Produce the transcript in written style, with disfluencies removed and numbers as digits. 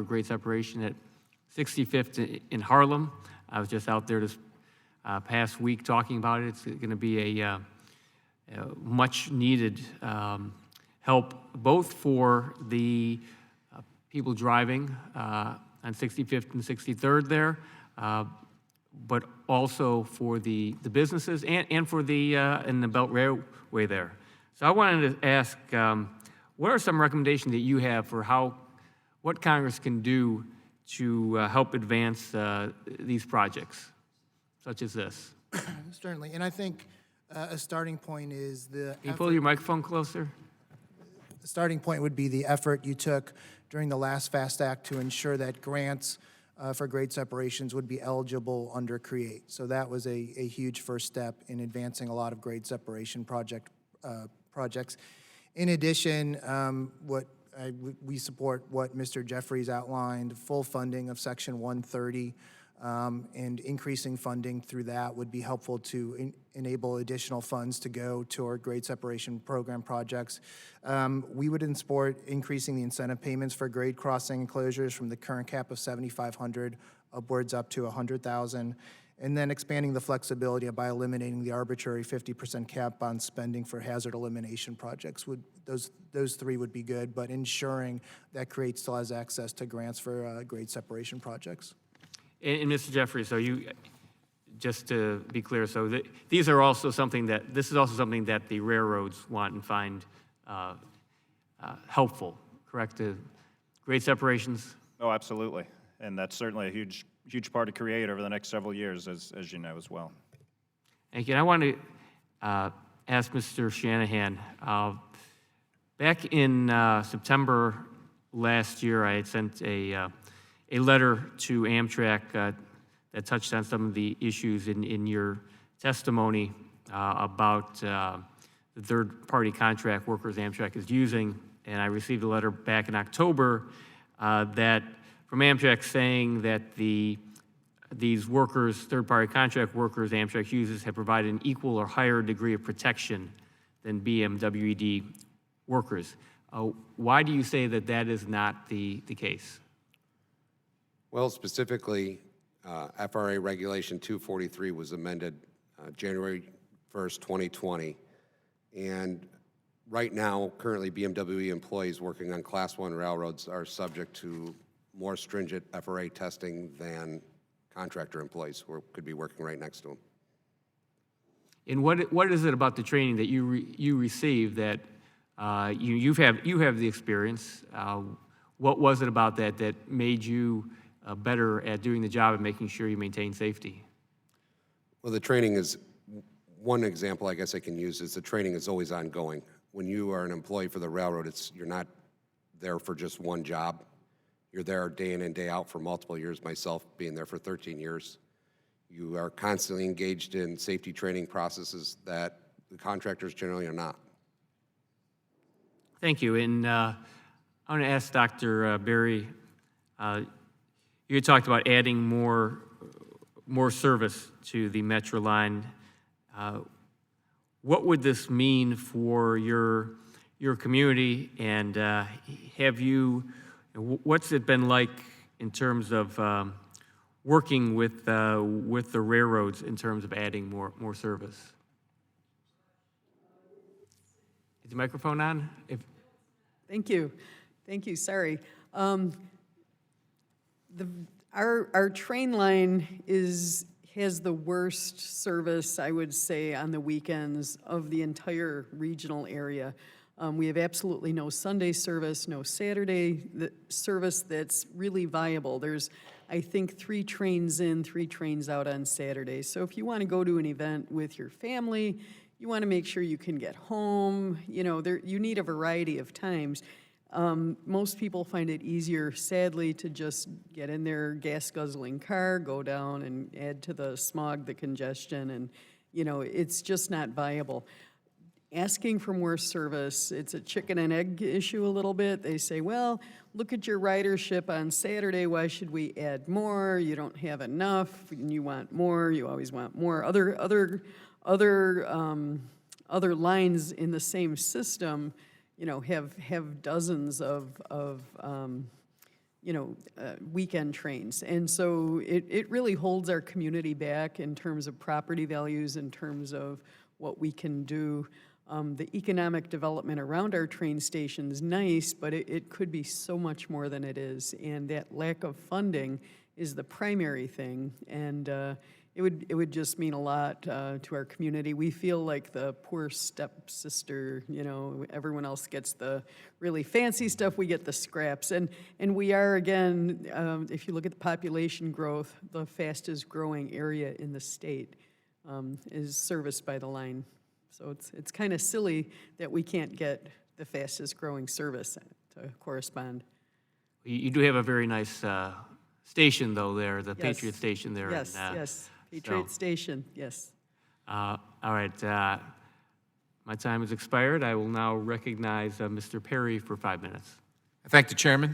grade separation at 65th in Harlem. I was just out there this past week talking about it. It's going to be a much needed help both for the people driving on 65th and 63rd there, but also for the businesses and for the in the Belt Railway there. So I wanted to ask, what are some recommendations that you have for what Congress can do to help advance these projects, such as this? Certainly, and I think a starting point is Can you pull your microphone closer? The starting point would be the effort you took during the last FAST Act to ensure that grants for grade separations would be eligible under CREATE. So that was a huge first step in advancing a lot of grade separation projects. In addition, we support what Mr. Jeffries outlined, full funding of Section 130, and increasing funding through that would be helpful to enable additional funds to go toward grade separation program projects. We would support increasing the incentive payments for grade crossing enclosures from the current cap of $7,500 upwards up to $100,000, and then expanding the flexibility by eliminating the arbitrary 50% cap on spending for hazard elimination projects. Those three would be good, but ensuring that CREATE still has access to grants for grade separation projects. And Mr. Jeffries, so just to be clear, so this is also something that the railroads want and find helpful, correct? Grade separations? Oh, absolutely. And that's certainly a huge part of CREATE over the next several years, as you know as well. Thank you. And I want to ask Mr. Shanahan, back in September last year, I had sent a letter to Amtrak that touched on some of the issues in your testimony about the third-party contract workers Amtrak is using. And I received a letter back in October from Amtrak saying that these workers, third-party contract workers Amtrak uses, have provided an equal or higher degree of protection than BMWED workers. Why do you say that is not the case? Well, specifically, FRA Regulation 243 was amended January 1st, 2020. And right now, currently, BMW employees working on Class 1 railroads are subject to more stringent FRA testing than contractor employees who could be working right next to them. And what is it about the training that you receive that you have the experience? What was it about that made you better at doing the job and making sure you maintain safety? Well, the training is, one example I guess I can use is the training is always ongoing. When you are an employee for the railroad, you're not there for just one job. You're there day in and day out for multiple years, myself being there for 13 years. You are constantly engaged in safety training processes that the contractors generally are not. Thank you. And I want to ask Dr. Berry, you had talked about adding more service to the Metro line. What would this mean for your community, and what's it been like in terms of working with the railroads in terms of adding more service? Is the microphone on? Thank you. Sorry. Our train line has the worst service, I would say, on the weekends of the entire regional area. We have absolutely no Sunday service, no Saturday service that's really viable. There's, I think, 3 trains in, 3 trains out on Saturday. So if you want to go to an event with your family, you want to make sure you can get home, you need a variety of times. Most people find it easier, sadly, to just get in their gas-guzzling car, go down and add to the smog, the congestion, and, it's just not viable. Asking for more service, it's a chicken and egg issue a little bit. They say, well, look at your ridership on Saturday. Why should we add more? You don't have enough, and you want more. You always want more. Other lines in the same system, have dozens of weekend trains. And so it really holds our community back in terms of property values, in terms of what we can do. The economic development around our train station is nice, but it could be so much more than it is. And that lack of funding is the primary thing. And it would just mean a lot to our community. We feel like the poor stepsister, everyone else gets the really fancy stuff, we get the scraps. And we are, again, if you look at the population growth, the fastest growing area in the state is serviced by the line. So it's kind of silly that we can't get the fastest growing service to correspond. You do have a very nice station, though, there, the Yes. Patriot Station there. Yes, and, yes, Patriot so- Station, yes. All right, my time has expired. I will now recognize Mr. Perry for 5 minutes. I thank the chairman.